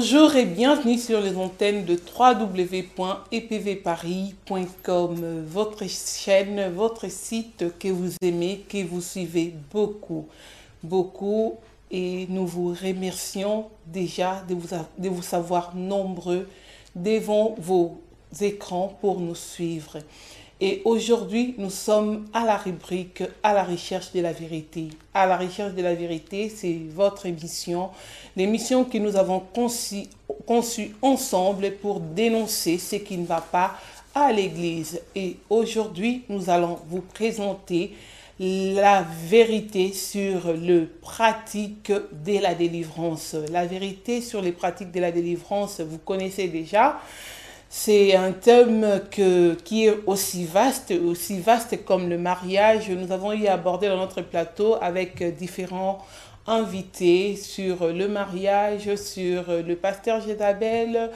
Bonjour et bienvenue sur les antennes de www.epvparis.com, votre chaîne, votre site que vous aimez, que vous suivez beaucoup, et nous vous remercions déjà de vous savoir nombreux devant vos écrans pour nous suivre. Et aujourd'hui, nous sommes à la rubrique « À la recherche de la vérité ». À la recherche de la vérité, c'est votre émission, l'émission que nous avons conçue ensemble pour dénoncer ce qui ne va pas à l'Église. Et aujourd'hui, nous allons vous présenter la vérité sur le pratique de la délivrance. La vérité sur les pratiques de la délivrance, vous connaissez déjà. C'est un thème qui est aussi vaste comme le mariage. Nous avons eu à aborder dans notre plateau avec différents invités sur le mariage, sur le pasteur Jézabel.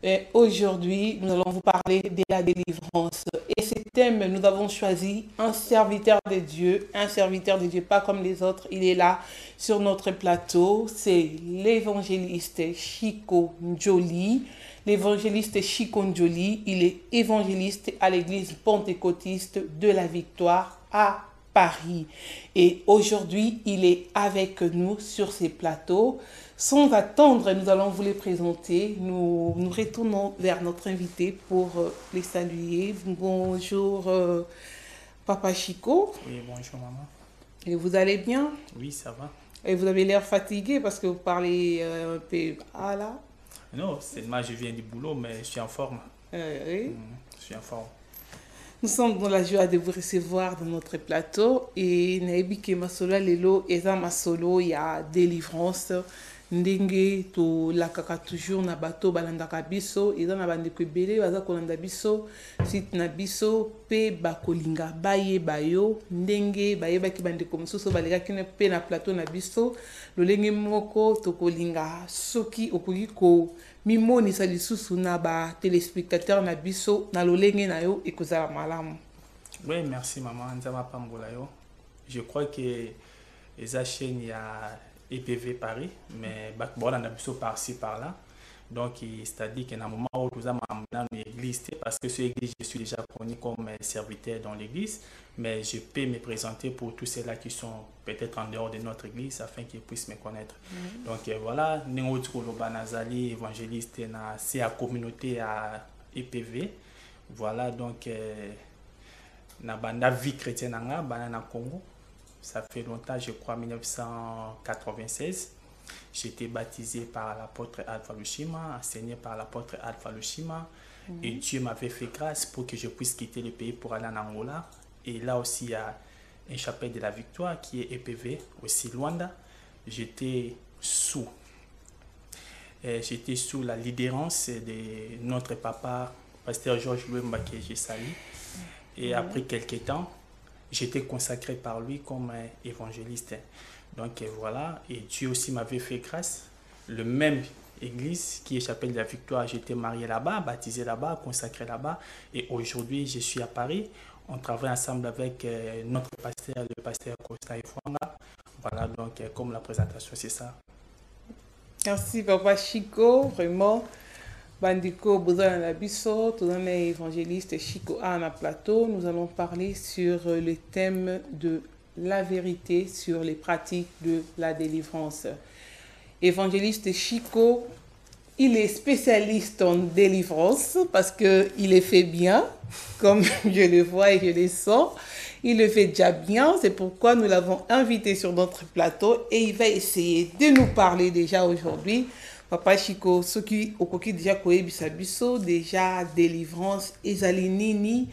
Et aujourd'hui, nous allons vous parler de la délivrance. Et ce thème, nous avons choisi un serviteur de Dieu, pas comme les autres. Il est là sur notre plateau. C'est l'évangéliste Chico Njoli. L'évangéliste Chico Njoli, il est évangéliste à l'église pentecôtiste de la Victoire à Paris. Et aujourd'hui, il est avec nous sur ces plateaux. Sans attendre, nous allons vous les présenter. Nous retournons vers notre invité pour les saluer. Bonjour, Papa Chico. Oui, bonjour, maman. Et vous allez bien? Oui, ça va. Et vous avez l'air fatigué parce que vous parlez un peu... Ah là? Non, seulement je viens du boulot, mais je suis en forme. Oui. Je suis en forme. Nous sommes dans la joie de vous recevoir dans notre plateau. Et Naibike Masolo Lelo, Eza Masolo, il y a délivrance. Ndenge to lakaka toujours na bato balandaka biso eza na bandeko ebele baza kolanda biso site na biso pe bakolinga bayeba yo ndenge bayebaki bandeko mosusu balekaki pe na plateau na biso lolenge moko tokolinga soki okoki ko mimonisa lisusu na ba téléspectateurs na biso na lolenge na yo ekozala malamu. Oui, merci maman, nzama pambola yo. Je crois que eza chaîne ya EPV Paris, mais on a besoin par-ci par-là. Donc, c'est-à-dire qu'à un moment où nous avons dans l'église, parce que sur l'église, je suis déjà connu comme serviteur dans l'église, mais je peux me présenter pour tous ceux-là qui sont peut-être en dehors de notre église afin qu'ils puissent me connaître. Donc, voilà, nous sommes Nazali, évangéliste, c'est la communauté à EPV. Voilà, donc, na banda vie chrétienne na Congo. Ça fait longtemps, je crois, 1996. J'ai été baptisé par l'apôtre Alpha Lushima, enseigné par l'apôtre Alpha Lushima. Et Dieu m'avait fait grâce pour que je puisse quitter le pays pour aller en Angola. Et là aussi, il y a une chapelle de la Victoire qui est EPV, aussi Luanda. J'étais sous la leaderance de notre papa, pasteur Georges Louis Mbaké Sali. Et après quelques temps, j'étais consacré par lui comme évangéliste. Donc voilà, et Dieu aussi m'avait fait grâce. Le même église qui est Chapelle de la Victoire, j'étais marié là-bas, baptisé là-bas, consacré là-bas. Et aujourd'hui, je suis à Paris. On travaille ensemble avec notre pasteur, le pasteur Costa Ifwanga. Voilà, donc comme la présentation, c'est ça. Merci Papa Chico, vraiment. Bandiko Bozana Nabiso, tout un évangéliste Chico Ana Plateau. Nous allons parler sur le thème de la vérité sur les pratiques de la délivrance. Évangéliste Chico, il est spécialiste en délivrance parce qu'il le fait bien, comme je le vois et je le sens. Il le fait déjà bien, c'est pourquoi nous l'avons invité sur notre plateau et il va essayer de nous parler déjà aujourd'hui. Papa Chico, ceux qui ont déjà koyebisa biso, déjà délivrance, ezali nini,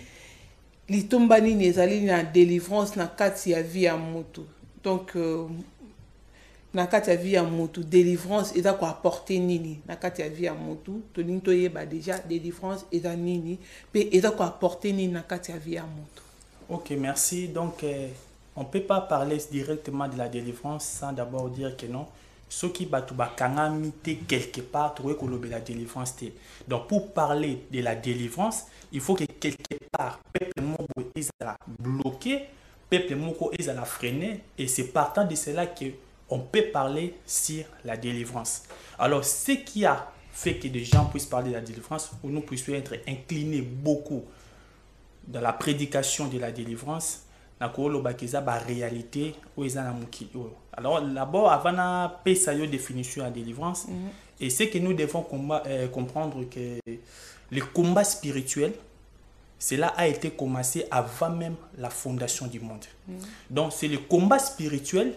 litomba nini ezali na délivrance na kati ya vie ya mutu. Donc, na kati ya vie ya mutu, délivrance eza ko apporter nini na kati ya vie ya mutu, to nini toyeba déjà délivrance eza nini, pe eza ko apporter nini na kati ya vie ya mutu. Ok, merci. Donc, on ne peut pas parler directement de la délivrance sans d'abord dire que non. Ceux qui battent quelque part, trouver que la délivrance. Donc, pour parler de la délivrance, il faut que quelque part, peuple est bloqué, peuple est freiner. Et c'est partant de cela que on peut parler sur la délivrance. Alors, ce qui a fait que des gens puissent parler de la délivrance, où nous puissions être inclinés beaucoup dans la prédication de la délivrance, la réalité où ils ont. Alors, d'abord, avant de faire la définition de la délivrance, et c'est que nous devons comprendre que le combat spirituel, cela a été commencé avant même la fondation du monde. Donc, c'est le combat spirituel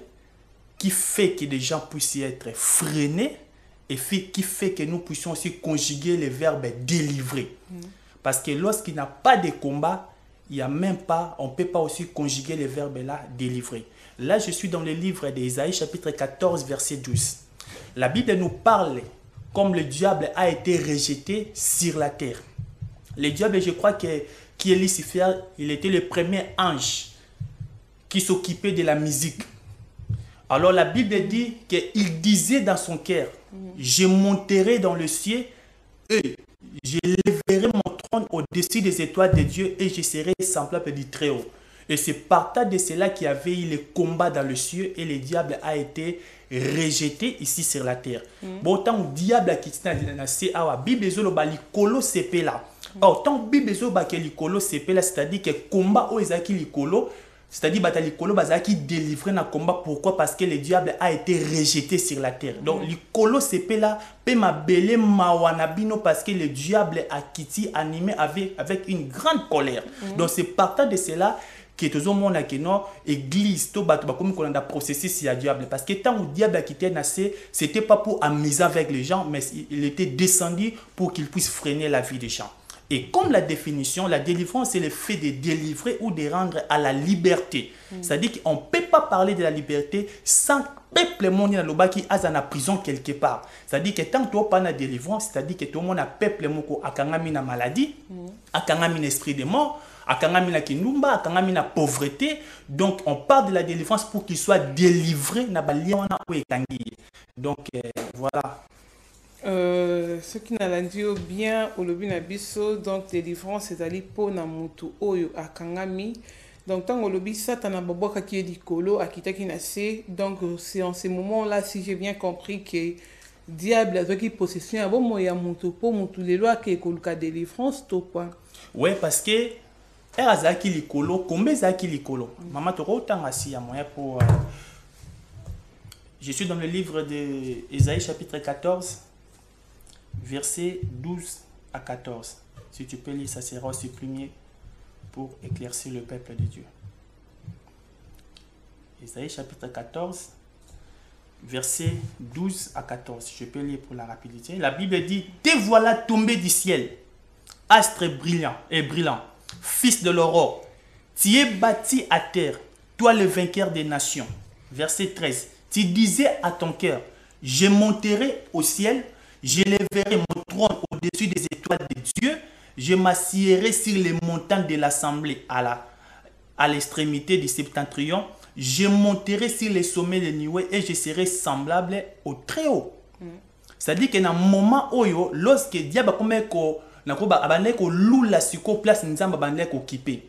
qui fait que des gens puissent être freinés et qui fait que nous puissions aussi conjuguer le verbe délivrer. Parce que lorsqu'il n'y a pas de combat, il y a même pas, on ne peut pas aussi conjuguer le verbe là, délivrer. Là, je suis dans le livre d'Ésaïe, chapitre 14, verset 12. La Bible nous parle comme le diable a été rejeté sur la terre. Le diable, je crois qui est Lucifer, il était le premier ange qui s'occupait de la musique. Alors la Bible dit qu'il disait dans son cœur, je monterai dans le ciel et je lèverai mon trône au-dessus des étoiles de Dieu et je serai semblable du Très-Haut. Et c'est partant de cela qu'il y avait eu le combat dans le ciel et le diable a été rejeté ici sur la terre. Bon, tant le diable qui est dans la terre, la Bible est là, c'est-à-dire que le combat où est likolo, c'est-à-dire que likolo bazaki délivré dans le combat. Pourquoi? Parce que le diable a été rejeté sur la terre. Donc likolo c'est là pe mabele mawanabino parce que le diable a quitté animé avec une grande colère. Donc c'est partant de cela que tout le monde a dit non, église, tout bat comme on a processus sur le diable. Parce que tant que le diable a quitté Nassé, c'était pas pour amuser avec les gens, mais il était descendu pour qu'il puisse freiner la vie des gens. Et comme la définition, la délivrance, c'est le fait de délivrer ou de rendre à la liberté. C'est-à-dire qu'on ne peut pas parler de la liberté sans peuple monde qui est en prison quelque part. C'est-à-dire que tant que tu n'as pas de délivrance, c'est-à-dire que tout le monde a peuple qui a une maladie, un esprit de mort, akangami kinumba, akangami na pauvreté. Donc on parle de la délivrance pour qu'il soit délivré na baliana ou ekangi. Donc voilà. Ce qui n'a dit bien au lobby na biso, donc délivrance c'est aller pour na mutu oyo akangami. Donc tant au lobby satana boboka qui est dikolo akita ki na se. Donc c'est en ces moments-là, si j'ai bien compris, que diable a qui possession a bon moya mutu pour mutu les lois qui koluka délivrance to quoi. Ouais, parce que Azaki likolo, combien Zaki likolo. Maman toro autant assis à moyen pour. Je suis dans le livre de Ésaïe chapitre 14, versets 12 à 14. Si tu peux lire, ça sera aussi premier pour éclaircir le peuple de Dieu. Ésaïe chapitre 14, versets 12 à 14. Je peux lire pour la rapidité. La Bible dit: te voilà tombé du ciel, astre brillant et brillant, fils de l'aurore, tu es bâti à terre, toi le vainqueur des nations. Verset 13. Tu disais à ton cœur: je monterai au ciel, je lèverai mon trône au-dessus des étoiles de Dieu, je m'assierai sur les montagnes de l'assemblée à l'extrémité du septentrion, je monterai sur les sommets de Nioué et je serai semblable au Très-Haut. C'est-à-dire que dans un moment où, lorsque diable comme nakoba abandé ko lula siko place nzamba bandé ko kipe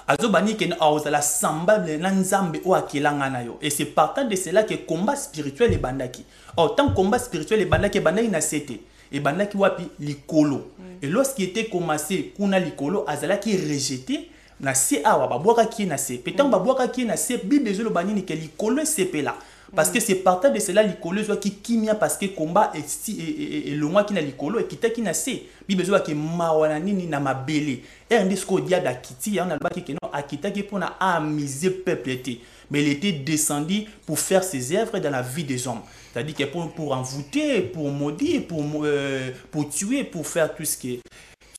azo bani ken awzala semblable na nzambe o akilanga na yo. Et c'est partant de cela que combat spirituel et bandaki. Autant combat spirituel et bandaki na sete et bandaki wapi likolo. Et lorsqu'il était commencé kuna likolo azala qui rejeté na se awa babwaka ki na se petant babwaka ki na se bible zo lo bani ni ke likolo sepe là. Parce que c'est partant de cela likolo zo ki kimia parce que combat et le moi qui na likolo et kita ki na se bible zo ki mawana nini na mabele et ndisco diable akiti on a ba ki non akita ki pour na amuser peuple était, mais il était descendu pour faire ses œuvres dans la vie des hommes. C'est-à-dire que pour envoûter, pour maudire, pour tuer, pour faire tout ce qui est.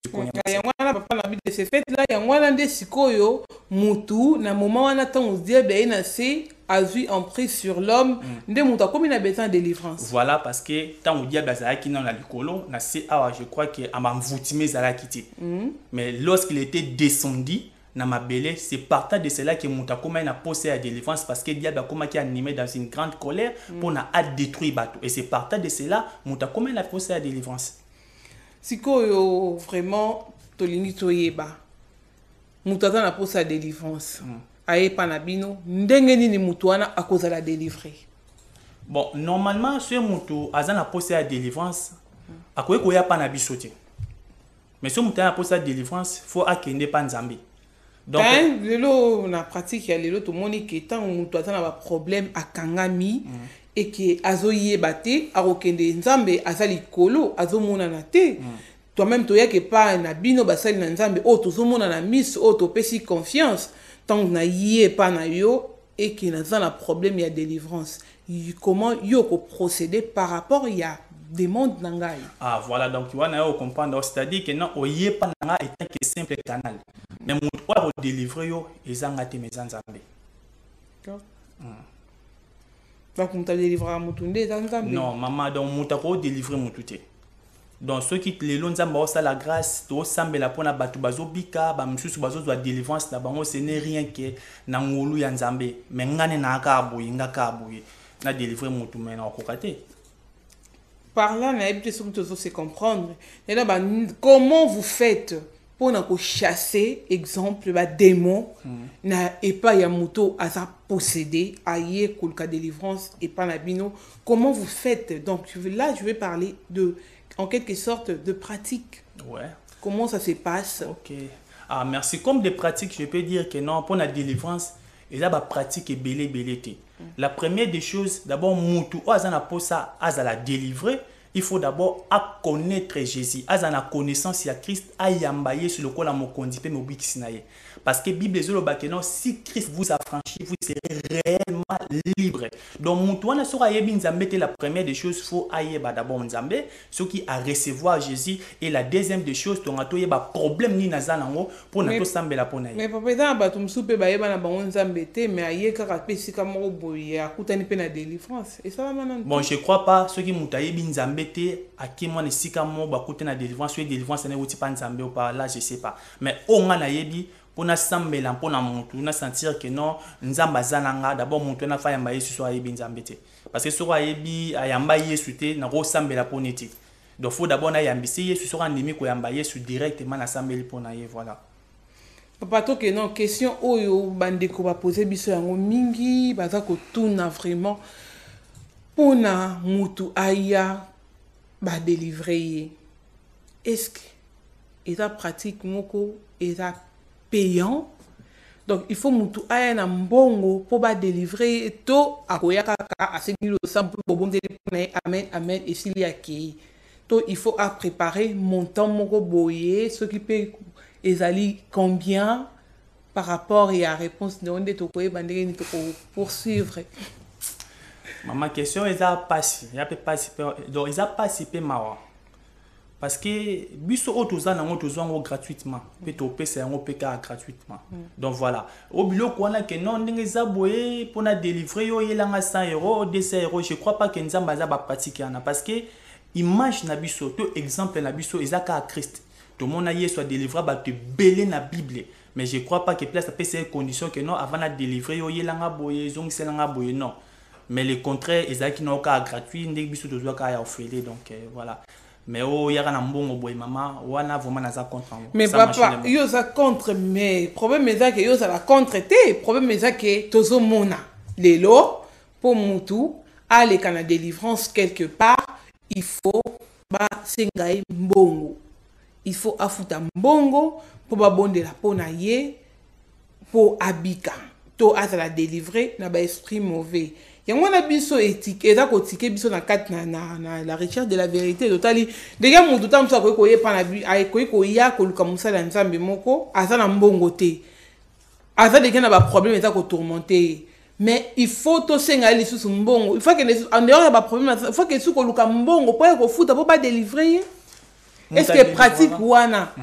Papa na Bible c'est fait là ya ngwana nde sikoyo mutu na moment wana tant diable na se azui en prise sur l'homme nde mutu akomi na besoin de délivrance. Voilà parce que tant diable azaki na likolo na se awa je crois que amamvutime zala kiti. Mais lorsqu'il était descendu na mabele, c'est partant de cela que mutu akoma na posé à délivrance parce que diable akoma qui animé dans une grande colère pour na détruire bateau. Et c'est partant de cela mutu akoma na posé à délivrance. Sikoyo vraiment tolingi toyeba mutu aza na posa délivrance ayepa na bino ndenge nini mutu wana akozala délivré. Bon, normalement, ce mutu azana posé à délivrance, à quoi qu'il y a pas na bisoté. Mais ce mutu a posé à délivrance, faut akende pas nzambe. Donc, lelo na pratique ya lelo to moni ke tant mutu azana ba problème à kangami et que azoye bate a okende nzambe azali kolo azomona na te. Toi-même to ya ke pa na bino basali na nzambe o to zomona na miss o to pesi confiance tant na yé pas na yo et que na zana problème ya délivrance. Comment yo ko procéder par rapport à demande nangai. Ah voilà, donc tu vois na yo comprendre, c'est-à-dire que non oyé pas nanga étant que simple canal. Mais mutu wa délivrer yo ezanga te mes nzambe. D'accord. Donc on t'a délivré à mutunde nzambe. Non, maman donc mutu ko délivrer mututé. Donc ceux qui les longs nzamba osa la grâce to sambela pona batu bazo bika ba msusu bazo doit délivrance na bango ce n'est rien que na ngolu ya nzambe mais ngane na ka boyi ngaka boyi na délivrer mutu mais na kokate. Par là, on se comprendre. Comment vous faites pour chasser, exemple, les démons, et pas yamuto à sa posséder, aïe, kolka délivrance, et pas nabino. Comment vous faites? Donc là, je vais parler en quelque sorte, de pratique. Ouais. Comment ça se passe? Ok. Ah, merci. Comme des pratiques, je peux dire que non, pour la délivrance, il y a des pratiques et belé. La première des choses, d'abord, moutou, azana pour ça, azala délivrer. Il faut d'abord connaître Jésus. Azana connaissance ya Christ, ayambaye sur le col à mon condipe mobikisinaye. Parce que Bible est le si Christ vous a franchi, vous serez réellement libre. Donc, Moutouana sera nzambe, la première des choses, il faut ayeba d'abord nzambe, ce qui a recevoir Jésus. Et la deuxième des choses, tu as un problème ni nazanango pour ne pas sambe la ponaye. Mais papa, tu me soupe baïba na bango nzambe te, mais aye karape si kamoro boye, akutani pe na délivrance. Et ça va maintenant. Bon, je crois pas, ceux qui moutaye nzambe te, à qui moi ne si kamo bakute na délivrance, sur délivrance, n'est pas nzambe ou pas, là je sais pas. Mais on a yebi. Pour na sambela mpona mutu na sentir que non nzamba zananga d'abord mutu na fa yamba yesu so ayebi nzambe te parce que so ayebi ayamba yesu te na ko sambela poneti donc faut d'abord na yambisi yesu so andimi ko yamba yesu directement na sambeli pona ye voilà. Papa to que non question oyo bandeko ba poser biso yango mingi baza ko tuna vraiment pona mutu aya ba délivrer est-ce que eta pratique moko eta payant. Donc il faut mutu aya na mbongo pour ba délivrer to akoya kaka asengi lo sample bobom de amen et s'il y a qui to il faut à préparer montant moko boyer ce qui peut ezali combien par rapport et à réponse de onde to koye bandeke ni to poursuivre. Maman question eza passi ya pe passi donc eza passi pe mawa. Parce que biso otoza nango tozwango gratuitement pe to pesa yango peka gratuitement. Donc voilà au biloko wana que non ndenge za boye pona délivrer yo yelanga 100 €, 200 €, je crois pas que nzamba za ba pratique yana parce que image na biso to exemple na biso ezaka Christ to mona yesu a délivré ba te belé na Bible mais je crois pas que place pe ces conditions que non avant na délivrer yo yelanga boye zongselanga boye non mais le contraire ezaki na ka gratuit ndenge biso tozwa ka ya ofele donc voilà. Mais oh y'a un bon boy maman wana vraiment naza contre. Mais papa yo za contre mais problème est que yo za la contre te problème est que tozo mona lelo pour mutu aller kana délivrance quelque part il faut ba sengai mbongo il faut afuta mbongo pour ba bonde la pona ye pour abika to azala délivrer na ba esprit mauvais. Yango na biso éthique eza ko tike biso na kat na la recherche de la vérité totali déjà mutu tamso ko yepa na bi ay ko ya ko luka musala nzambe moko aza na mbongo te aza de na ba problème eza ko tourmenter mais il faut to senga lisusu mbongo il faut que en dehors ya ba problème il faut que su ko luka mbongo pour ko futa pour pas délivrer est-ce que pratique wana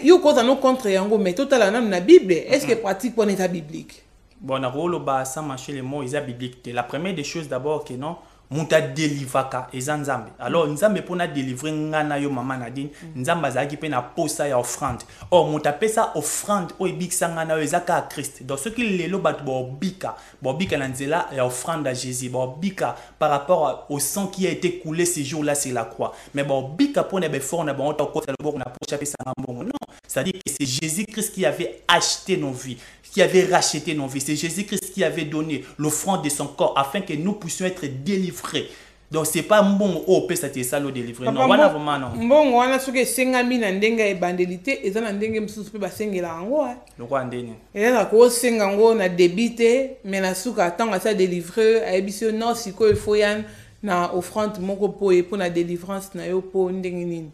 yo ko za no contre yango mais total na Bible est-ce que pratique wana est biblique? Bon, on a rôle bas sans marcher les mots, ils sont bibliques. La première des choses d'abord que non, muta délivraka eza nzambe. Alors nzambe pona délivrer ngana yo mama Nadine, nzambe azaki pe na posa ya offrande. Or muta pesa offrande o ebikisa ngana yo ezaka a Christ. Donc ce qui lelo bat bika na nzela ya offrande à Jésus, bika par rapport au sang qui a été coulé ces jours-là sur la croix. Mais bika pona be fort na bon ta kota le na pocha pesa ngambongo. Non, c'est-à-dire que c'est Jésus-Christ qui avait acheté nos vies, qui avait racheté nos vies. C'est Jésus-Christ qui avait donné l'offrande de son corps afin que nous puissions être délivrés. Donc c'est pas bon au pesa te salo délivrer. Non, wana vraiment non. Bon, wana soke sengami na ndenga ebandelité eza na ndenge msusu pe basengela ngo hein. Lokwa ndeni. Eza ko senga ngo na débité mais na suka tanga sa délivrer a ebisio non siko il faut yan na offrande moko po e pour na délivrance na yo po ndenge nini.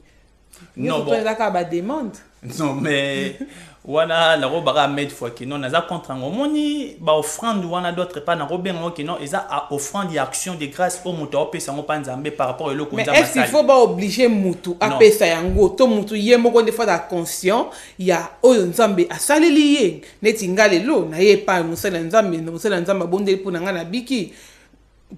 Non bon. Eza ka ba demande. Non mais wana la robara med fois que non naza contre ngo moni ba offrande wana d'autres pas na robengo que non eza offrande et action de grâce au moto opesa ngo panzambe par rapport au loko nzamba. Mais est-ce qu'il faut pas obliger mutu apesa yango to mutu yemoko de fois da conscient ya oyo nzambe asaleli ye neti ngalelo na ye pa musala nzambe bondeli pour nga na biki.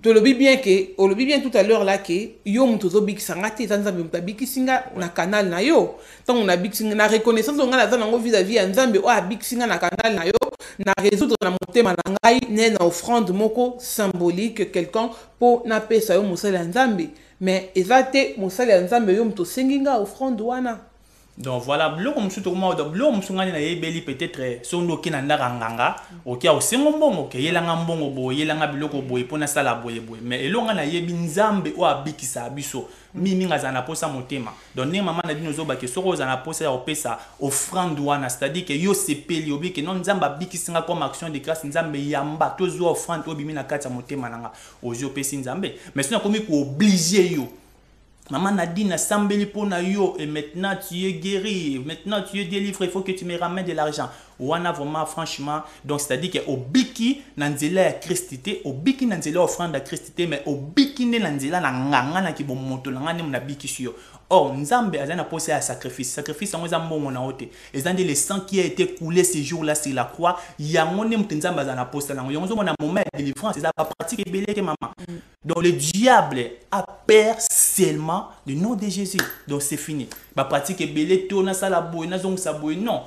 Tu le dis bien que, on le dit bien tout à l'heure là que yo mutozo big sangati nzambe mutabiki singa na canal na yo. Tant on a big singa na reconnaissance on a dans vis-à-vis nzambe o a big singa na canal na yo na résoudre na motema na ngai ne na offrande moko symbolique quelqu'un pour na pesa yo musala nzambe. Mais ezate musala nzambe yo muto singinga offrande wana. Donc voilà, bloko musu to mo do bloko musu ngani na yebeli peut-être sondo ki na ndanga okia osengo mbongo ke yelanga mbongo bo yelanga biloko boye pona sala boye mais elonga na yebi nzambe o abikisa biso mimi ngaza na posa motema. Donc ne mama na dino zo ba ke soko za na posa ya opesa offrande wana, c'est-à-dire que yo sepeli obi ke non nzamba bikisinga comme action de grâce nzambe yamba to zo offrande obimi na kati ya motema nanga ozo pesi nzambe. Mais sinon komi ko obliger yo maman Nadine a sambeli pona yo et maintenant tu es guéri, maintenant tu es délivré, il faut que tu me ramènes de l'argent. Wana vraiment franchement, donc c'est-à-dire que obiki nanzela ya Christité, obiki nanzela offrande à Christité, mais obiki ne nanzela na nganga na ki bo moto na ngane na biki sur. Or nzambe azana posé à sacrifice en mbongo na ote. Ezande le sang qui a été coulé ces jours-là sur la croix, yango ne mtenzamba azana posé na yango mona moment de délivrance, c'est la pratique belé que maman. Donc le diable a peur seulement le nom de Jésus. Donc c'est fini. Ba pratique belé tourna ça la boy na zong sa boy non.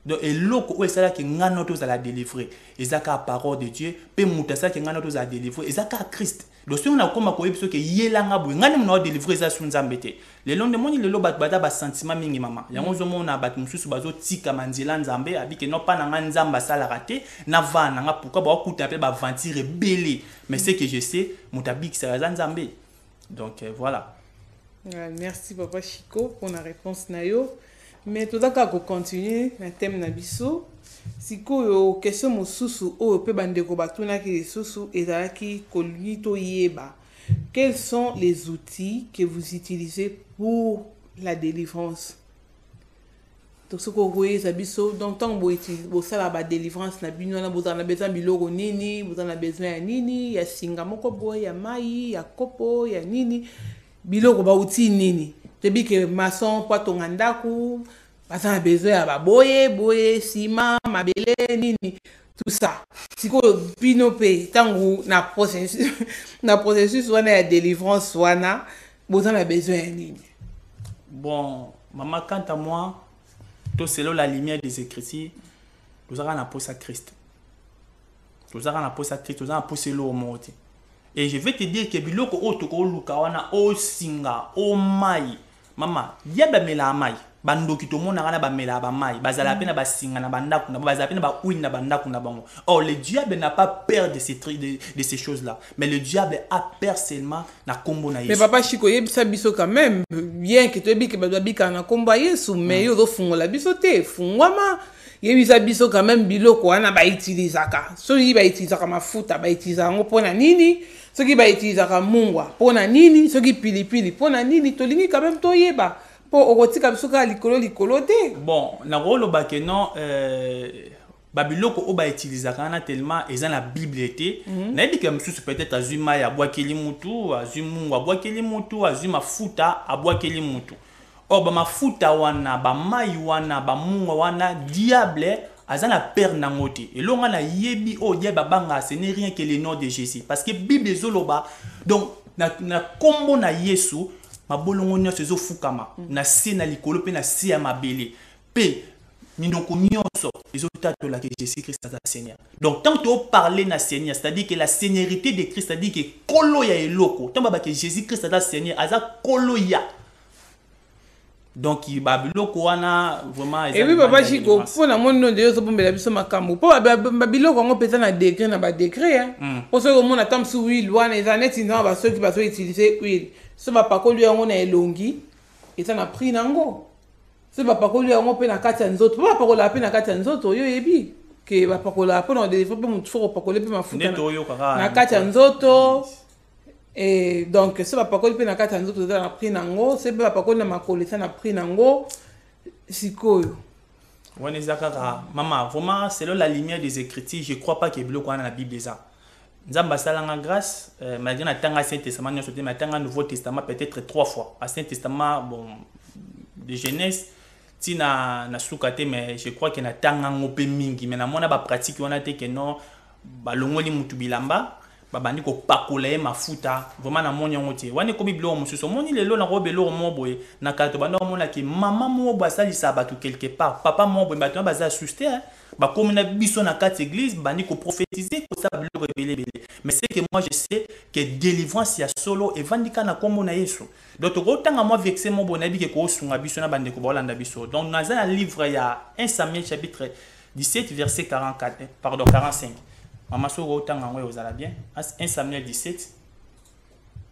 Donc et loko où est ça que ngano to za la délivrer. Ezaka la parole de Dieu, pe mutasa que ngano to za délivrer. Ezaka Christ. Donc si on a comme ko ebiso que yelanga boy ngani mna délivrer ça sur nzambete. Le long de moni le lo bat bata ba sentiment mingi mama. Yango zo mona bat mususu bazo tika manzela nzambe abi que non pas na nzamba sala raté na vana nga pourquoi ba kuta pe ba ventire belé. Mais c'est que je sais mutabik ça nzambe. Donc voilà. Merci papa Chico pour la réponse nayo. Mais tout ça qu'on continue na thème na biso. Siko yo question mosusu o pe bandeko batuna ki susu ezalaki kolito yeba. Quels sont les outils que vous utilisez pour la délivrance? Donc ce qu'on voit ça biso donc tant bo sala ba délivrance na bino na bozana besoin biloko nini, bozana besoin ya nini, ya singa moko boy, ya mai, ya kopo, ya nini. Biloko ba outil nini. Tebi que maçon pa tongandaku, bazana besoin ya ba boye, ciment, mabele nini. Tout ça. Si ko bino pe tangu na processus wana ya délivrance wana, bozana besoin ya nini. Bon, maman quant à moi, tout selon la lumière des Écritures, nous avons un poste à Christ. Nous avons un poste à Christ, nous avons un poste au monde. Et je vais te dire que biloko otoko luka wana o singa o mai. Maman, yeba mela mai. Bandoki to mona kana ba mela ba mai. Bazala pena ba singa na bandaku na bazala pena ba ouin na bandaku na bango. Or le diable n'a pas peur de ces choses-là. Mais le diable a peur seulement na kombo na Yesu. Mais papa Chico yebisa biso quand même bien que tu bi que ba bika na kombo Yesu mais yo do fungola biso te fungwama. Yebisa biso quand même biloko wana ba utilizaka. So yi ba utilizaka mafuta ba utiliza ngo pona nini? Ce qui va utiliser la mungwa, pona nini, ce qui pili, pona nini, to lingi quand même to yeba. Po okoti kabisuka likolo te. Bon, na rolo ba ke non babiloko o ba utiliser kana tellement ezan la Bible était. Na dit que monsieur peut-être azuma ya bwakeli mutu, azumungwa bwakeli mutu, azuma futa abwakeli mutu. Or ba mafuta wana, ba mai wana, ba mungwa wana diable azana père nangote et longa na yebi o diable banga ce n'est rien que le nom de Jésus parce que Bible zoloba donc na kombo na Yesu mabolongo nyonso ezofukama na se na likolo pe na se ya mabele pe mindoko nyonso ezotatola que Jésus Christ est Seigneur. Donc tant que tu parles na Seigneur, c'est-à-dire que la seigneurie de Christ, c'est-à-dire que kolo ya eloko, tant que Jésus Christ est Seigneur, aza kolo ya. Donc il babiloko wana vraiment. Et oui papa Chico, pour la monde de Yoso pombe la biso makambo. Pour babiloko ngo pesa na décret na ba décret hein. Pour ceux qui ont attend sous huile, wana les années sinon ba ceux qui va utiliser huile. Ce va pas kolo yango na elongi et ça na pris nango. Ce va pas kolo yango pe na kati ya nzoto. Pas pa kola pe na kati ya nzoto yo yebi que va pa kola pe na délivrer pe mutu foko pa kola pe mafuta na kati ya nzoto. Et donc, ce va pas qu'on peut na kata nzoto na prix nango, ce va pas qu'on na makole ça na prix nango, sikoyo. Ouais, maman, vraiment, selon la lumière des Écritures, je crois pas qu'il y ait bloqué dans la Bible ça. Nzamba salanga grâce, malgré na tanga Ancien Testament, nous sommes na tanga Nouveau Testament peut-être 3 fois. Ancien Testament, bon, de Genèse, ti na soukate, mais je crois qu'il y a tanga ngope mingi, mais na mona ba pratique on a été que non, ba longoli mutu bilamba. Babani ko pakola mafuta vraiment na moni ngotie wane ko biblo mususo moni lelo na robelo mo boye na kato banda mona ki mama mo basali sa batu quelque part papa mo boye batu baza assusté ba comme na biso na quatre église bani ko prophétiser ko ça blo rebelle mais c'est que moi je sais que délivrance ya solo evandika na kombo na Yesu donc ko tanga moi vexé mo bonabi ke ko sunga biso na bande ko bolanda biso donc dans un livre ya 1 Samuel chapitre 17 verset 44 pardon 45. Maman Soro autant en vous allez bien. 1 Samuel 17.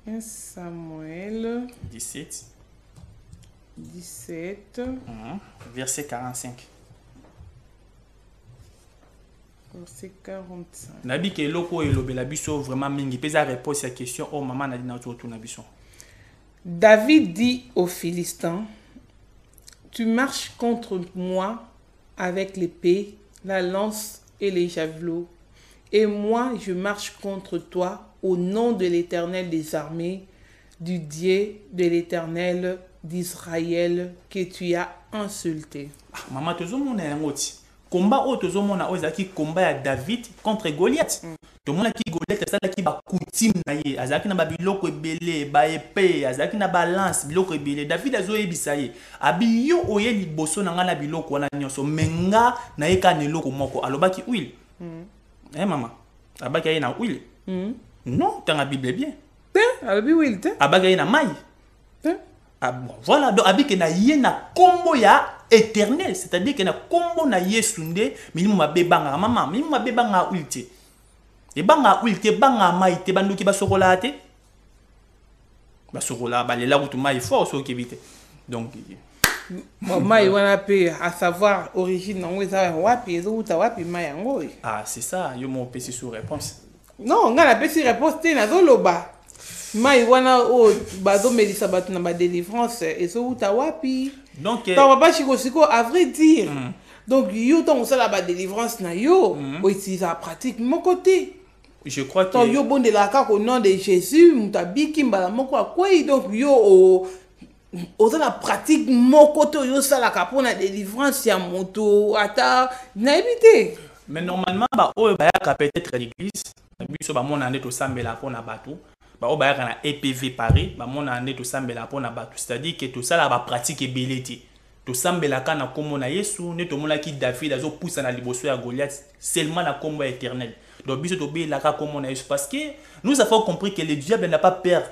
1 Samuel 17. 17. Verset 45. Verset 45. Nabi ke loko et lobela biso vraiment mingi pesa réponse à question oh maman na dit na tout na biso. David dit aux Philistins, tu marches contre moi avec l'épée, la lance et les javelots. Et moi, je marche contre toi au nom de l'Éternel des armées, du Dieu de l'Éternel d'Israël que tu as insulté. Maman, tu as dit combat au tozomona ozaki combat ya David contre Goliath. To mona ki Goliath ça ki ba coutume na ye, azaki na ba biloko ebele, ba épée, azaki na balance biloko ebele. David azo yebisa ye. Abi yo oye liboso na nga na biloko wana nyonso menga na ye ka neloko moko alobaki huile. Eh maman, abaki ye na huile. Non, dans la Bible bien. Abi huile te. Abaki ye na mai. Ah bon, voilà donc abiki na ye na kombo ya éternel, c'est-à-dire que na kombo na Yesu nde milimu mabe banga maman, milimu mabe banga huile te. E banga huile te banga mai te banduki basokola te. Basokola balela kutu mai fort so kebite. Donc mai wana pe à savoir origine nango eza wapi ezokuta wapi mai yango. Ah, c'est ça, yo mo pesi sous réponse. Non, nga na pesi réponse te nazoloba. Mai wana o bazo melisa batu na ba délivrance ezokuta wapi. Donc papa Chico Siko à vrai dire. Donc yo ton ça la ba délivrance na yo, o utilise la pratique mon côté. Je crois que donc yo bon de la ka au nom de Jésus, mutabiki mbala moko akwei donc yo au la pratique mon côté yo ça la ka pour la délivrance ya moto ata na éviter. Mais normalement ba o ba ya peut-être l'église, biso ba mona ndeto sambela pona batu. Ba o ba ya na EPV Paris, ba mona ndeto sambela pona batu, c'est-à-dire que tout ça la ba pratique ebeleti. To sambela kana kombo na Yesu, ne to mona ki David azo poussa na liboso ya Goliath seulement na kombo éternel. Donc biso to be la ka kombo na Yesu parce que nous avons compris que le diable n'a pas peur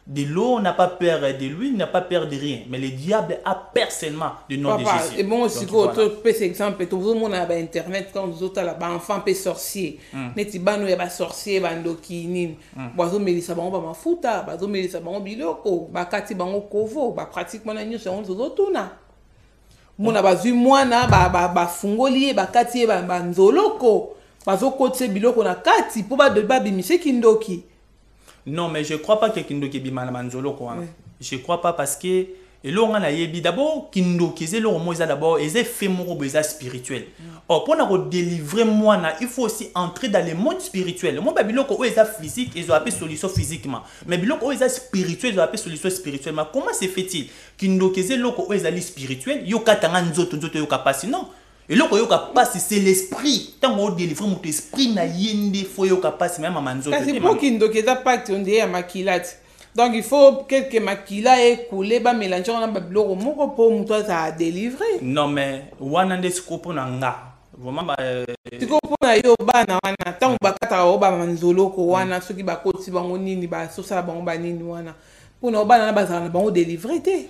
de l'eau, n'a pas peur de l'huile, n'a pas peur de rien, mais le diable a peur seulement du nom de Jésus. Et bon aussi quoi tu peux exemple tout le monde a ba internet quand nous autres là ba enfant pe sorcier. Neti bano ya ba sorcier bandoki nini. Bazo melisa bango ba mafuta, bazo melisa bango biloko, ba kati bango kovo, ba pratiquement na nyonso on zotuna. Mona bazui mwana ba fungoli ba kati ba nzoloko bazo kotse biloko na kati po ba de ba bimise kindoki. Non mais je crois pas que kindoki bimana manzoloko. Je crois pas parce que et là on a yebi d'abord kindoki c'est le mot d'abord et c'est fait moko beza spirituel. Or pour na délivrer moi il faut aussi entrer dans le monde spirituel. Le monde biloko o eza physique ils ont appelé solution physiquement. Mais biloko o eza spirituel ils ont appelé solution spirituellement. Comment se fait-il kindoki c'est loko o eza spirituel yo katanga nzoto yo kapasi non. Et loko yo kapasi c'est l'esprit. Tant on délivre mon esprit na yende fo yo kapasi même manzoto. C'est pour kindoki eza pacte on dit ya makilat. Donc il faut quelques maquila et couler, bah mélanger on a bablo moko pour toi ça a délivré. Non mais wana nde sikopo na nga. Vraiment ba sikopo na yo bana wana tango bakata o ba manzoloko wana soki bakoti bango nini ba sosala bango ba nini wana. Pour na bana na bazala na bango délivré te.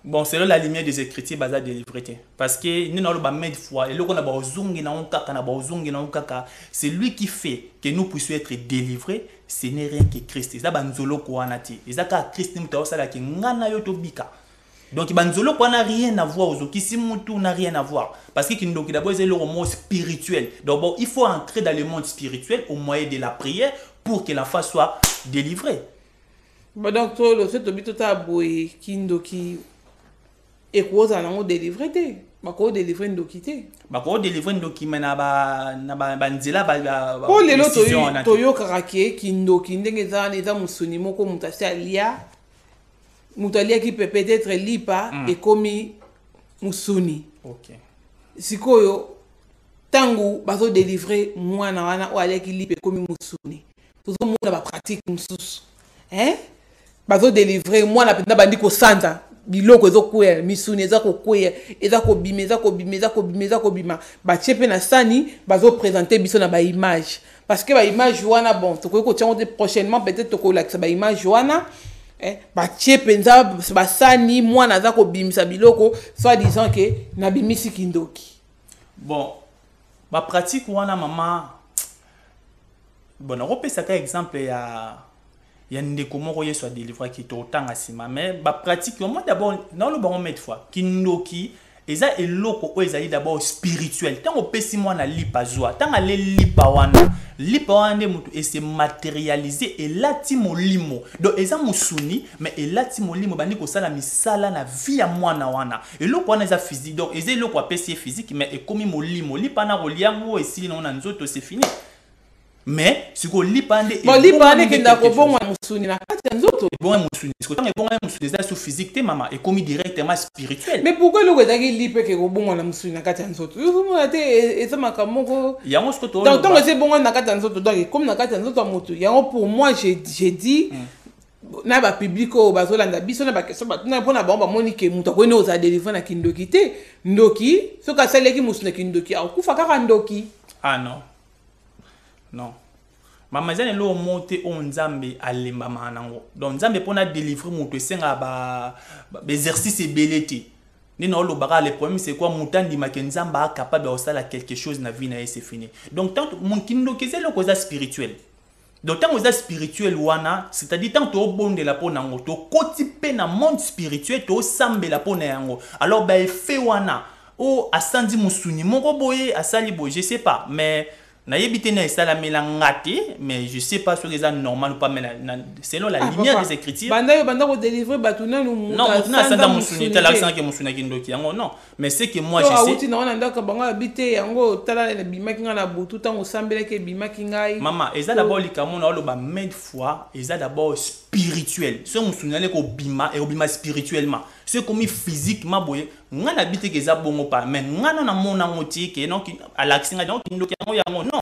Bon, c'est la lumière des écritures basée délivré. Parce que nous n'avons pas de foi. Et là, on a c'est lui qui fait que nous puissions être délivrés. Ce n'est rien que Christ. C'est ça, banzolo ko anati. Et ça, Christ nous t'a osala que ngana yoto bika. Donc, banzolo ko n'a rien à voir aux autres. Ici, mutu n'a rien à voir. Parce que d'abord, c'est le monde spirituel. Donc, bon, il faut entrer dans le monde spirituel au moyen de la prière pour que l'enfant soit délivré. Bon, donc, toi, le fait de tout à boy, kindoki. Et quoi ça n'a pas délivré bako délivré ndokité bako délivré ndoki na ba nzela ba pour les loto toyo karake kindoki ndenge za neza musuni moko mutasi alia mutalia qui peut peut-être lipa et komi musuni OK sikoyo tangu bazo délivrer mwana wana o alia qui lipa komi musuni tozo mona ba pratique mususu bazo délivrer mwana penda bandi ko santa biloko ezokwea misuni ezakokwea ezakobima batie na sani bazoprésenter biso na baimage parce que baimage wana bon tokoki kotiango te prochainement peut-être tokolakisa baimage wana batie mpenza basani mwana aza kobimisa biloko soit disant ke nabimisi kindoki bon bapratique wana mama bon nakopesaka exemple ya il y a des comment y soit délivré qui est autant à sima mais ba pratique moi d'abord dans le bon mettre fois kindoki eza eloko o ezali d'abord spirituel tant au pesi moi na lipa joie tant aller lipa wana mutu et se matérialiser et lati molimo donc eza musuni mais et lati molimo bandi ko sala misala na vie ya mwana wana eloko wana eza physique donc eza eloko apesi physique mais et komi molimo lipa na roliango et si na nzoto c'est fini. Mais si vous lipande bon lipande que ndako bongo musuni na kati nzoto bon musuni parce que tant bon musuni déjà sur physique te maman et comme directement spirituel mais pourquoi le godaki lipe que bongo na musuni na kati nzoto yo mo ate eza makamoko yango ce que to donc c'est bongo na kati nzoto donc comme na kati nzoto mutu yango pour moi j'ai dit na ba public o bazolanda biso na ba question na pona ba moni ke mutu ko no za délivrer na kindoki te ndoki soka saleki musuni na kindoki akufa kaka ndoki ah non non mama zane lo monte on nzambe alemba manango donc nzambe pona délivrer mutu esenga ba exercice beleti ni na lo baka le problème c'est quoi mutandi makenzamba capable de faire quelque chose na vie na c'est fini donc tant mon kindo kezelo koza spirituel donc tant koza spirituel wana c'est-à-dire tant to bonde la pona ngo to kotipe na monde spirituel to sambe la pona yango alors ba effet wana o asandi musuni moko boye asali boye je sais pas mais na yebite na esala melangate mais je sais pas si c'est normal ou pas mais selon la lumière des écritures banda ko délivrer batuna non na sanda musuni tala sang que musuni kindoki yango non mais c'est que moi je sais outi na wana ndaka bango habité yango tala na bimaki nga na butu tango sambela ke bimaki ngai maman eza d'abord likamo na lo ba mille fois eza d'abord spirituel ce musuni ale ko bima et obima spirituellement c'est comme physiquement boye nga na bité ke za bongo pas mais nga na mona ngoti ke non à l'accent donc kindoki yango non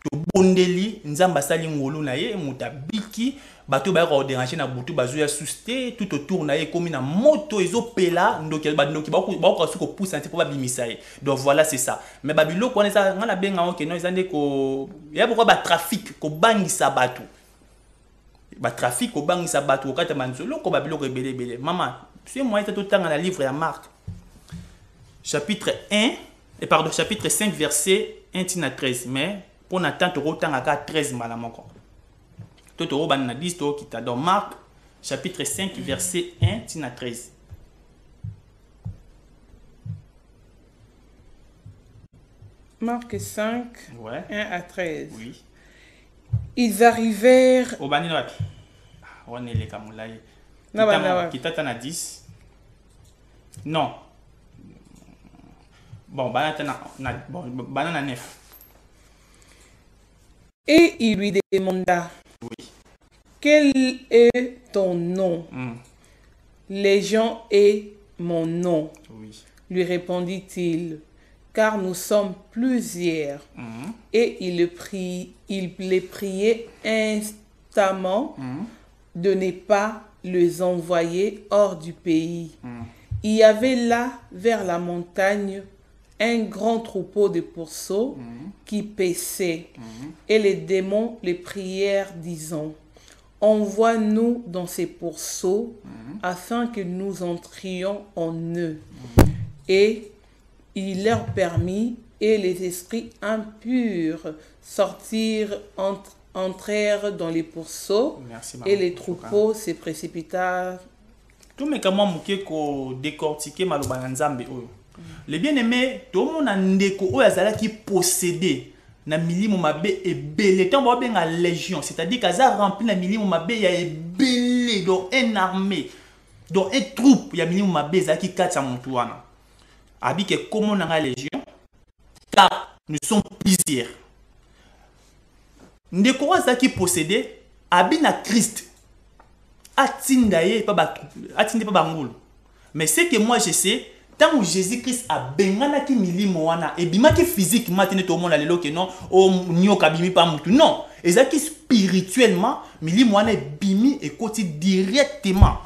to bondeli nzamba sali ngolu na ye mutabiki bato ba ko déranger na butu bazo ya susté tout autour na ye comme na moto ezopela ndoki ba ndoki ba ko suko pousse anti pour ba bimisa ye donc voilà c'est ça mais babilo ko na ngana benga on ke non ezande ko ya pourquoi ba trafic ko bangisa bato ba trafic ko bangisa bato ko kata manzolo ko babilo ko belé maman c'est moi tout temps dans le livre ya Marc chapitre 1 et pardon chapitre 5 verset 1 tina 13 mais pour n'attendre autant à 13 malamoko tout au ban na 10 to kita dans Marc chapitre 5 verset 1 tina 13 Marc 5 ouais 1 à 13 oui ils arrivèrent au bani wapi on est les kamulai kita na 10 non bon banana 9 et il lui demanda oui quel est ton nom Légion est mon nom oui lui répondit-il car nous sommes plusieurs et il les priait instamment de ne pas les envoyer hors du pays. Il y avait là, vers la montagne, un grand troupeau de pourceaux qui paissaient. Et les démons les prièrent, disant, envoie-nous dans ces pourceaux afin que nous entrions en eux. Et il leur permit, et les esprits impurs entrèrent dans les pourceaux. Merci, et les troupeaux se précipitèrent. Tout mais comment mouké ko décortiquer maloba nzambe oyo. Les bien-aimés, tout le monde a ndeko oyo azala qui possédé na milimo mabe ebele tant ba benga légion, c'est-à-dire qu'aza rempli na milimo mabe ya ebele dans une armée, dans une troupe ya milimo mabe za ki katsa muntu wana. Abi que comment na légion car nous sommes plusieurs. Ndeko oyo qui possédé abi na Christ. Atinde pas bangulu. Mais ce que moi je sais, tant que Jésus-Christ a bengana ki milimo wana et bima ki physiquement tene to mona lelo ke non o nyoka bimi pa mutu non, ezaki spirituellement milimo wana bimi et koti directement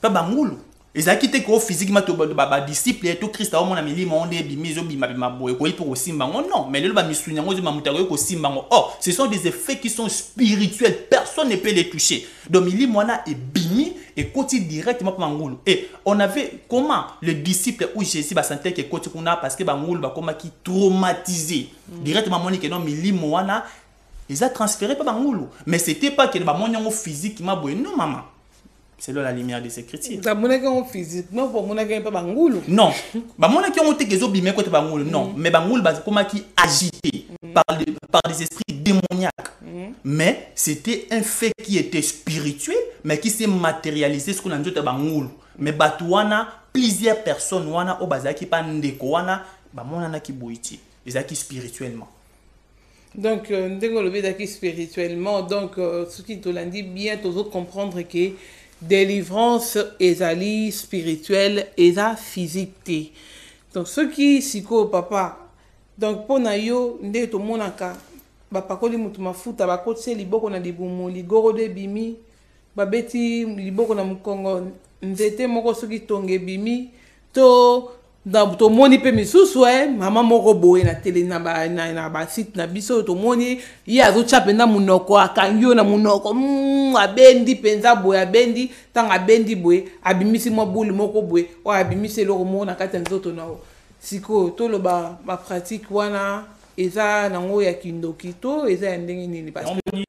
pas bangulu. Ezaki te ko physiquement to ba disciple et to Christ a mona milimo onde bimi zo bima boye ko pour simba non, mais lelo ba misunya ngo zo mamutago ko simba ngo. Oh, ce sont des effets qui sont spirituels, personne ne peut les toucher. Donc milimo wana est bimi et côté directement pour Bangoulou. Et on avait comment le disciple ou Jésus va sentir que côté qu'on a parce que Bangoulou va comment qui traumatisé directement mon que non milimo wana ils a transféré par Bangoulou. Mais c'était pas que ba mon physiquement boy non maman. C'est là la lumière de ces chrétiens. Ça mon que physiquement pour mon que pas Bangoulou. Non. Ba mon que on te que zo bimé côté Bangoulou non, mais Bangoulou ba comment qui agité par des esprits démoniaques. Mais c'était un fait qui était spirituel, mais qui s'est matérialisé ce qu'on a dit à Bangoulou. Mais Batouana, plusieurs personnes wana au bazaki pa ndeko wana ba monana ki boiti, ezaki spirituellement. Donc ndeko le bezaki spirituellement, donc ce qui te l'a dit bien tous autres comprendre que délivrance ezali spirituelle eza physique. Donc ce qui siko papa, donc pour na yo nde to monaka bapakoli mutu mafuta bakotse liboko na libumu ligoro de bimi babeti liboko na mukongo nzete moko soki tonge bimi to to moni pe misusu mama moko boye na tele na ba site na biso to moni ye azo chape na munoko akangio na munoko abendi penza boye abendi tanga abendi boye abimisi mobulu moko boye o abimisi loko mona kata nzoto nao siko to lo ba pratique wana eza nango ya kindoki to eza ya ndenge nini parce que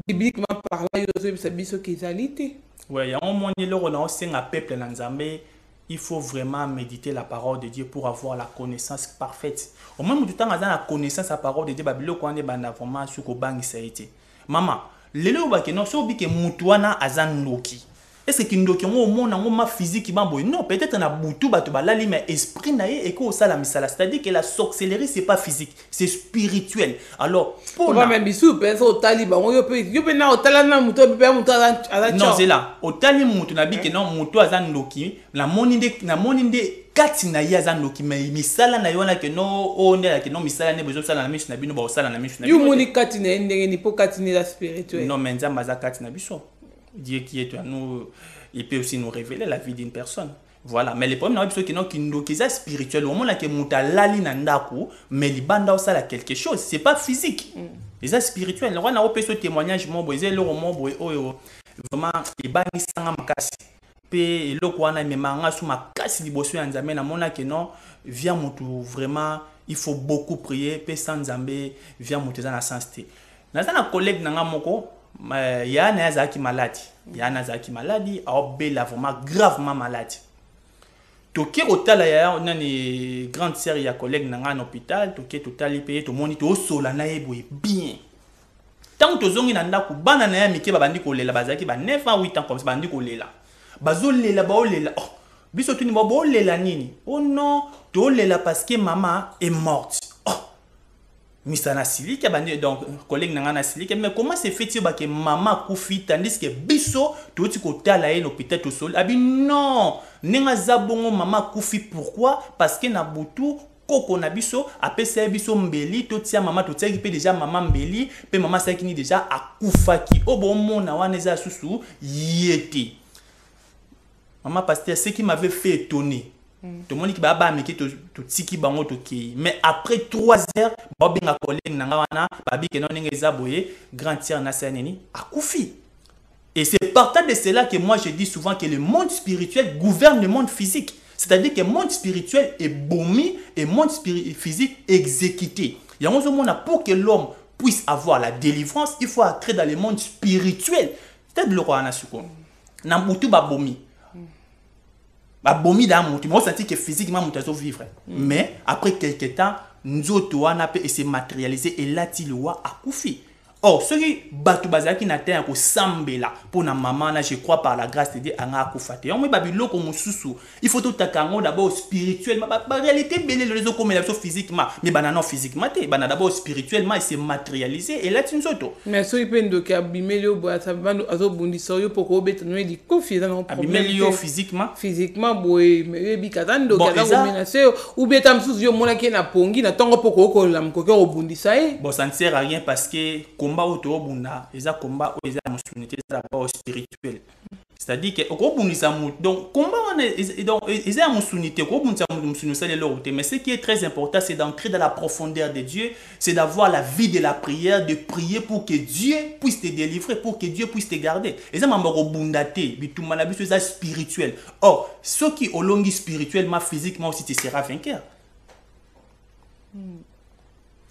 bibliquement parlant yo so biso kezalité. Ouais, ya on moni loko na osenga peuple na Nzambe, il faut vraiment méditer la parole de Dieu pour avoir la connaissance parfaite. Au même temps que la connaissance la parole de Dieu, babilo ko ande bana vraiment sur ko bangi saité. Maman, lelo ba ke no so bi ke mutu wana azan noki. Est-ce que kindoki ngo mona ngo ma physique ba boy non, peut-être na butu ba to balali mais esprit na ye et ko sala misala, c'est-à-dire que la sorcellerie c'est pas physique, c'est spirituel. Alors pour na même bisu pe so tali ba yo pe na otala na mutu pe mutu azan non c'est là otali mutu na bi ke non mutu azan noki na moninde kati na ye azan noki mais misala na yona ke no on est que non misala ne bezo sala na misu na bino ba sala na misu na bino yo moni kati na ndenge ni po kati ni la spirituel non mais nzamba za kati na biso. Dieu qui est à nous, il peut aussi nous révéler la vie d'une personne. Voilà, mais les problèmes c'est que c'est spirituel. Au moment où muta lali nandaku, mais li banda osala quelque chose, c'est pas physique. C'est spirituel. On a ce témoignage mon boy, le roman boy vraiment il bani sanga makasi. Pe eloko wana memanga sous makasi liboso ya Nzambe na mona que non, vient mutu vraiment, il faut beaucoup prier, pe sans Nzambe vient mutu za na sainteté. Na za na collègue nanga moko Yana Zaki malade. Yana Zaki malade, Bella vraiment gravement malade. Toké hôtel ya on a une grande sœur ya collègue dans un hôpital, toké total payé to moni to sola na eboye bien. Tant to zongi na ndaku bana na ya mike babandi ko lela bazaki ba 9 ans 8 ans comme ça bandi ko lela. Bazo lela ba o lela. Oh, biso tuni ba bo lela nini? Oh non, to lela parce que maman est morte. Misana Sili qui a banni donc collègue Nangana Sili mais comment c'est fait que maman koufi tandis que biso tout ce côté là et peut-être au sol abi non nenga zabongo maman koufi pourquoi parce que na butu koko na biso apesa biso mbeli to tia mama to tia pe déjà mama mbeli pe mama sakini déjà akufaki obo mona wana za susu yete maman pasteur ce qui m'avait fait étonner tout le monde qui baba mais qui to tiki bango to ki mais après 3 heures ba benga collègue nanga wana babi ke non ngeza boye grand tiers na saneni akufi. Et c'est partant de cela que moi je dis souvent que le monde spirituel gouverne le monde physique. C'est-à-dire que le monde spirituel est bomi et le monde physique exécuté. Il y a un moment pour que l'homme puisse avoir la délivrance, il faut entrer dans le monde spirituel. C'est-à-dire le roi Anasuko. Namoutou ba bomi. Ba bomi dans moutou. Moi, je sens que physiquement, moutou vivre. Mais après quelques temps, nous autres, on a pu se matérialiser et là, il y a akoufi. Or, ceux qui battent bazaki na terre ko sambela pour na maman là je crois par la grâce de Dieu anga akufate. On me babilo ko mususu. Il faut tout takango d'abord spirituellement. Ba réalité belé les autres comme la physiquement, mais banana physiquement té, banana d'abord spirituellement il s'est matérialisé et là tu nous autres. Mais so ipendo ka bimelio bo atabando azo bundisa yo poko beto no di confiance dans problème. Bimelio physiquement boy mais bi katando ka za menacer ou beta msusu yo mona ke na pongi na tongo poko ko la mkoke o bundisa e. Bon ça ne sert à rien parce que combat autour bunda eza combat eza musunité eza pas spirituel. C'est-à-dire que au bundisa donc combat donc eza musunité au bundisa musunité c'est l'autre mais ce qui est très important c'est d'entrer dans la profondeur de Dieu, c'est d'avoir la vie de la prière, de prier pour que Dieu puisse te délivrer, pour que Dieu puisse te garder. Eza mamboko bundate bitumana biso eza spirituel. Or ceux qui olongi spirituellement physiquement aussi tu seras vainqueur.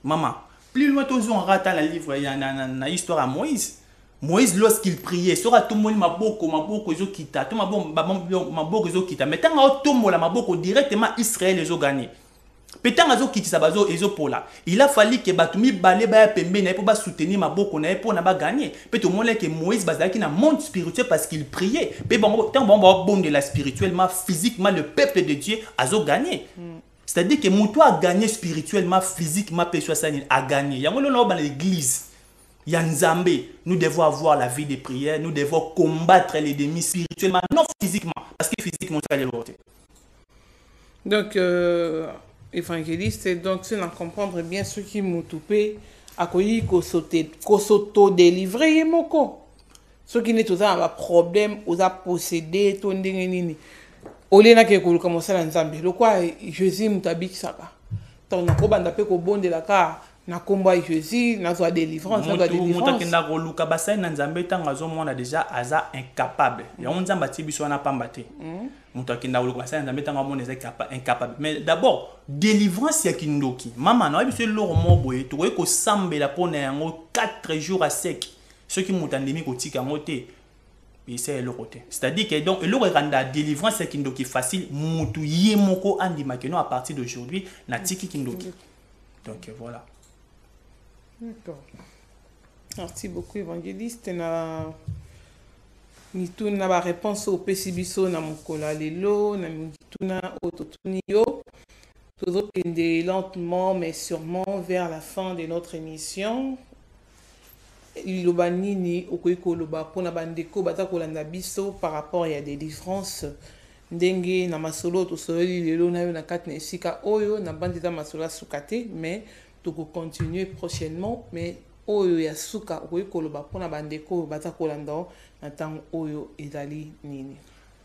Maman plus loin, tous on rate la livre, il y a une histoire à Moïse. Moïse, lorsqu'il priait, sera tout le monde maboko, ils ont quitté, tout maboko, ils ont quitté. Mais tant que tout le monde maboko, directement Israël, ils ont gagné. Pétant qu'ils ont quitté ça, ils ont pour là. Il a fallu que Batumi balé ba pembe na pour soutenir maboko na pour na ba gagner. Peut tout le monde que Moïse bazaki na monde spirituel parce qu'il priait. Mais bon, tant bon de la spirituellement, physiquement, le peuple de Dieu a gagné. C'est-à-dire que Moutou a gagné spirituellement, physiquement, a gagné. Il y a dans l'église. Il y a Nzambé. Nous devons avoir la vie de prière. Nous devons combattre les ennemis spirituellement, non physiquement. Parce que physiquement, c'est les autres. Donc, évangéliste, donc, c'est d'en comprendre bien ce qui m'outoupe, à quoi il s'auto-délivrer, moko. Ce qui n'est pas un problème, aux a possédé, ton déni. Olena ke ko commencer na Nzambe lokwa Jésus mutabiki saka ton ko banda pe ko bonde la ka na komba Jésus na zo délivrance na délivrance mutu kenda ko luka basai na Nzambe tanga zo mona déjà aza incapable ya Nzamba ti biso na pamba te mutu kenda ko luka basai na Nzambe tanga mona incapable mais d'abord délivrance ya kindoki mama na biso loro mo boye to ko sambela pona yango 4 jours à sec ceux qui mutandemi ko tika ngote. C'est le côté. C'est-à-dire que donc le renda délivrance c'est kindoki facile mutu yemoko andi makeno à partir d'aujourd'hui na tiki kindoki. Donc voilà. D'accord. Merci beaucoup évangéliste na mituna ba réponse au pesibiso na mukola lelo na mituna ototunio. Toujours lentement mais sûrement vers la fin de notre émission. Iloba nini okoyiko loba pona bandeko bata kolanda biso par rapport à des différences ndenge na masolo to soli lelo na yo na kat na esika oyo na bandita masolo sukate mais to continuer prochainement mais oyo ya suka okoyiko loba pona bandeko bata kolanda na temps oyo ezali nini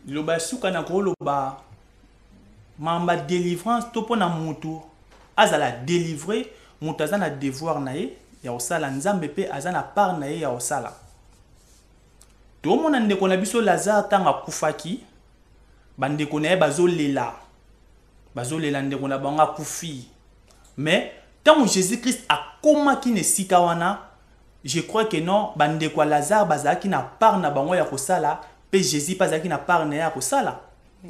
loba suka na ko loba mamba délivrance to pona mutu azala délivrer mutu azana devoir na ye ya osala Nzambe pe azana part na ye ya osala to mona ndeko na biso Lazare tanga kufaki bandeko na ye bazolela ndeko na banga kufi mais tant Jésus Christ a komaki ne sika wana je crois que non bandeko Lazare bazaki na part na bango ya kosala pe Jésus bazaki na part na ya kosala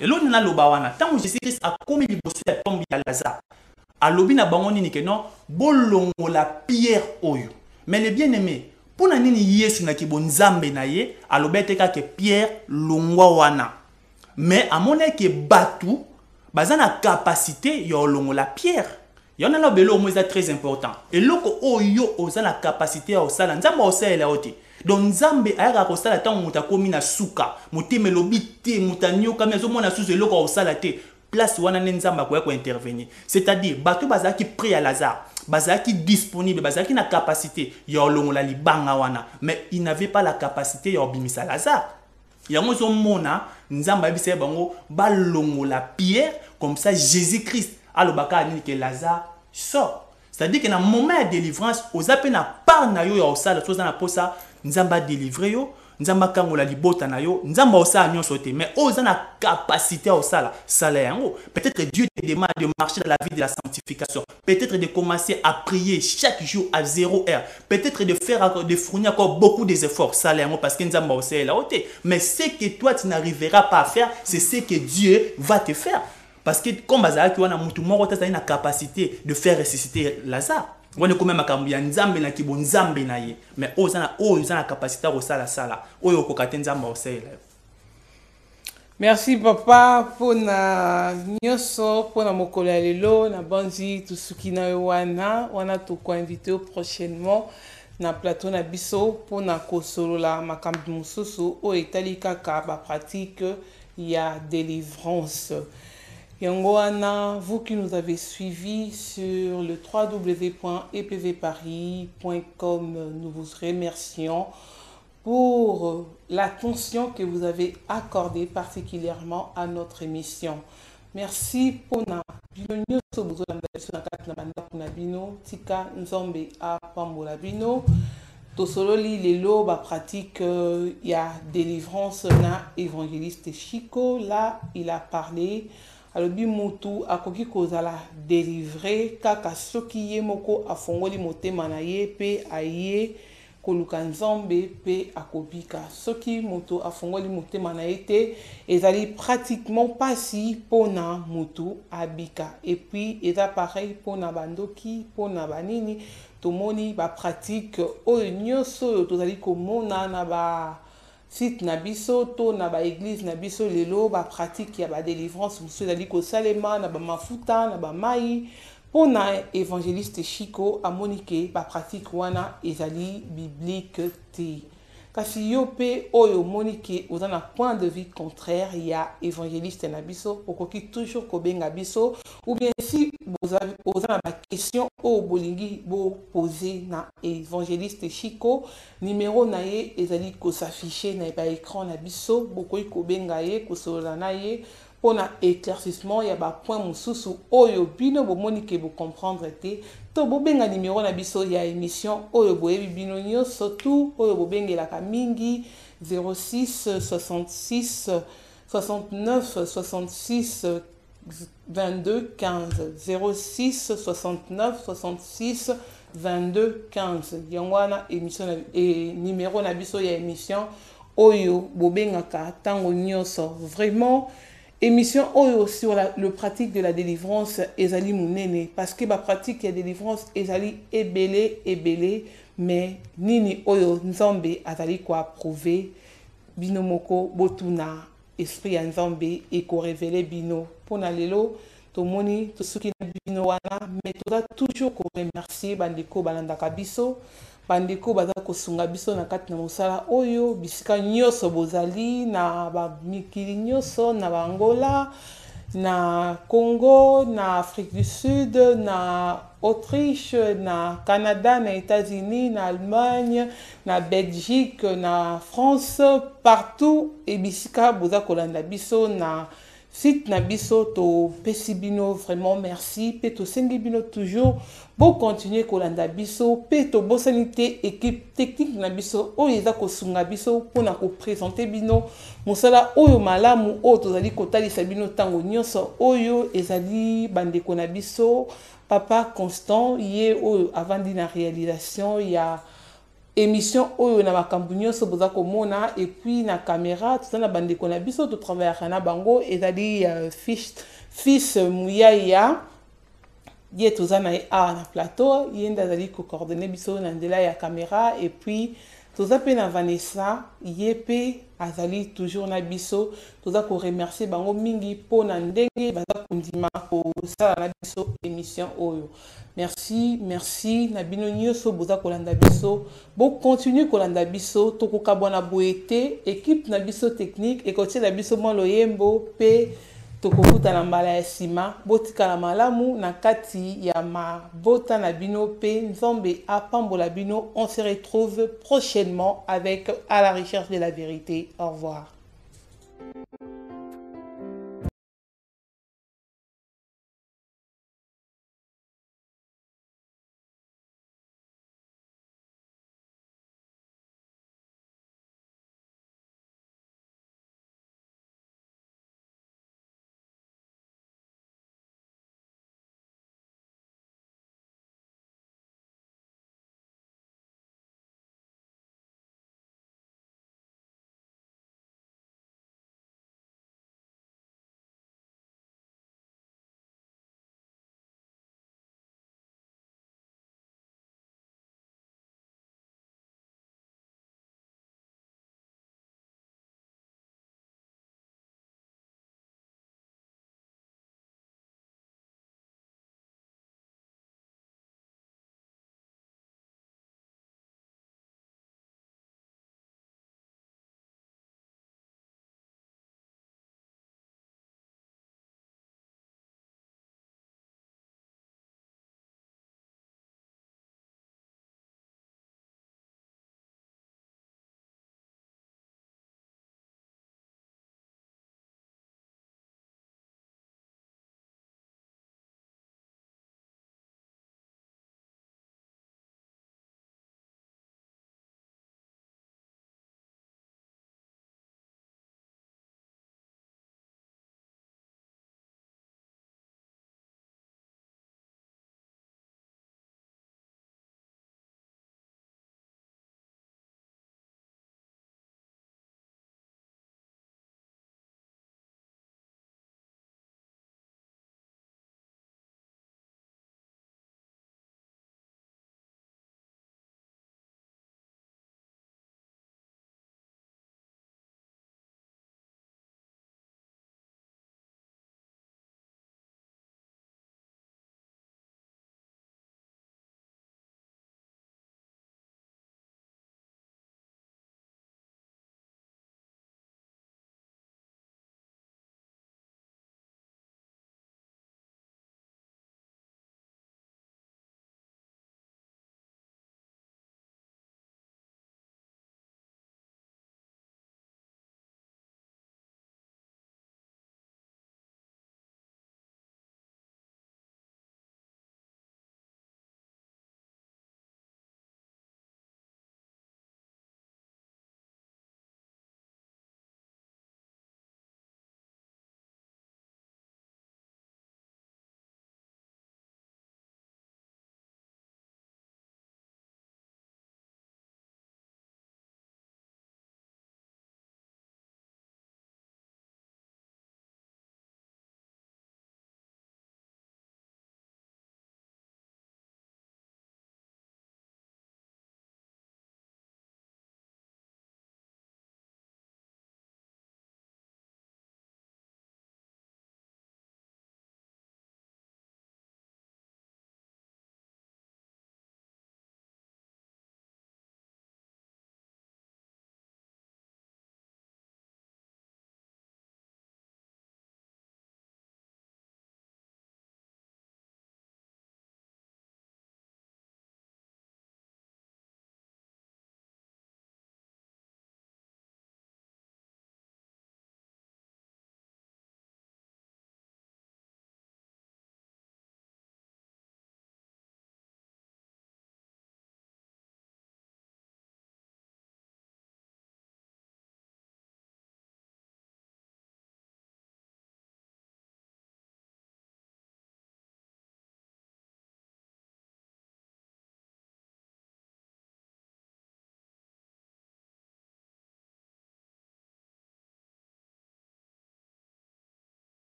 elo na loba wana tant Jésus Christ a komi liboso ya tombe ya Lazare alobi na bango nini ke non bolongo la pierre oyo mais les bien-aimés pour na nini Yesu na kibo Nzambe na ye alobete ka ke pierre longwa wana mais amone ke batu bazana capacité yo longo la pierre yona la belo mo très important et loko oyo ozana capacité ya osala Nzambe osala ote donc Nzambe ayaka kosala tango muta komi na suka mutime lobi te mutanyo kama zo mona suzo eloko osala te place wana nenzamba ko intervenir. C'est-à-dire bato bazaki prêt à Lazare, bazaki disponible, bazaki na capacité ya longola libanga wana, mais il n'avait pas la capacité ya obimisa Lazare. Yango zo mona nzamba bise bango balongola Pierre comme ça Jésus-Christ alobaka ni que Lazare sort. C'est-à-dire que dans le moment de délivrance, aux appels na part na yo ya osala chose na posa nzamba délivrer yo, nzamba kangola libota na yo, nzamba osala nyonso te, mais aux na capacité à osala sala yango. Peut-être Dieu te demande de marcher dans la vie de la sanctification, peut-être de commencer à prier chaque jour à 0 heure, peut-être de faire de fournir encore beaucoup d'efforts sala yango parce que nzamba osala la haute. Mais ce que toi tu n'arriveras pas à faire, c'est ce que Dieu va te faire. Parce que comme Bazaki wana mutu moko tata ina capacité de faire ressusciter Lazare. On est comme makambu ya nzambe na kibo nzambe na ye. Mais ozana la capacité à sala sala. Oyo kokate nzamba osela. Merci papa pour na nyoso pour na mokolo ya lelo na banzi tusuki na yo wana to ko inviter prochainement na plateau na biso pour na kosolola makambu mususu o etali kaka ba pratique ya délivrance. Yangoana, vous qui nous avez suivis sur le www.epvparis.com, nous vous remercions pour l'attention que vous avez accordée particulièrement à notre émission. Merci pour na bino sobuzo na kat na banda kuna bino tika nzombe a pambola bino tosololi lelo ba pratique ya délivrance na évangéliste Chico. Là il a parlé alobi mutu akoki kozala délivré kaka soki ye moko afongoli motema na ye pe aye koluka nzambe pe akobika. Soki mutu afongoli motema na ye te ezali pratiquement pasi pona mutu abika. Et puis eza pareil pona bandoki pona banini tomoni ba pratique oyo nyonso tozali komona na ba site na biso to na ba église na biso lelo ba pratique ya ba délivrance musu ezali kosalema na ba mafuta na ba mai pona évangéliste Chico amonike ba pratique wana ezali biblique te. Kasi yo pe oyo monike oza na point de vue contraire ya évangéliste na biso okoki toujours kobenga biso ou bien si oza na ba question o bolingi bo poser na évangéliste Chico numéro na ye ezali ko s'afficher na ba écran na biso bokoki kobenga ye kosolola na ye pona éclaircissement ya ba point mususu oyo bino bo monike bo comprendre te to bobenga numéro na biso ya émission oyo boyebi bino nyonso tout oyo bobengelaka mingi 06 66 69 66 22 15 06 69 66 22 15 yangwana émission et numéro na biso ya émission oyo bobengaka tango nyonso. Vraiment émission oyo sur le pratique de la délivrance ezali munene parce que ba pratique ya délivrance ezali ebele mais nini oyo nzambe azali ko approuver bino moko botuna esprit ya nzambe et ko révéler bino pona lelo tomoni tosuki na bino wana mais toza toujours ko remercier bandeko balandaka biso bandeko baza kosunga biso na kati na mosala oyo bisika nyonso bozali na ba mikili nyonso na Angola na Congo na Afrique du Sud na Autriche na Canada na États-Unis na Allemagne na Belgique na France partout et bisika boza kolanda biso na site na biso to pesi bino vraiment merci pe to sengi bino toujours bon continuer kolanda biso pe to bosanité équipe technique na biso oyo eza kosunga biso pona ko présenter bino mosala oyo malamu oyo tozali kotalisa bino tango nyonso oyo ezali bandeko na biso papa Constant ye oyo avandi na réalisation ya émission oyo na makambu nyonso boza komona et puis na caméra tout na bandeko na biso to travailler na bango ezali fils Muyaya ye toza na na plateau ye ndazali ko coordonner biso na ndela ya caméra et puis toza pe na Vanessa ye pe azali toujours na biso toza ko remercier bango mingi po na ndenge baza kondima ko sala na biso émission oyo. Merci, merci. Nabino nyonso boza kolanda biso. Bo continue kolanda biso. Toko kabona boete. Équipe na biso technique. Et côté la biso mo loyembo. Pe tokokuta na mbala ya nsima botikala malamu na kati ya mabota na bino pe nzambe apambola bino. On se retrouve prochainement avec À la recherche de la vérité. Au revoir.